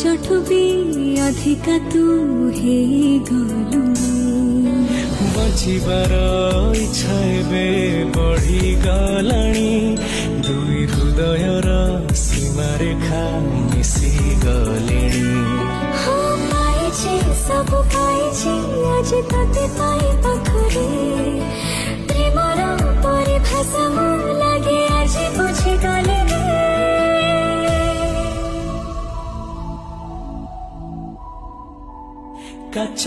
निजठु भी अधिका तू हे गलु बचिबार इच्छा एबे बढ़ी गलाणी दुई हृदयर सीमा रेखा मिसी गलेणी सब पाइछि आज तते पाइ पाखरे प्रेमर परिभाषा मो लागे आज बुझि गले काच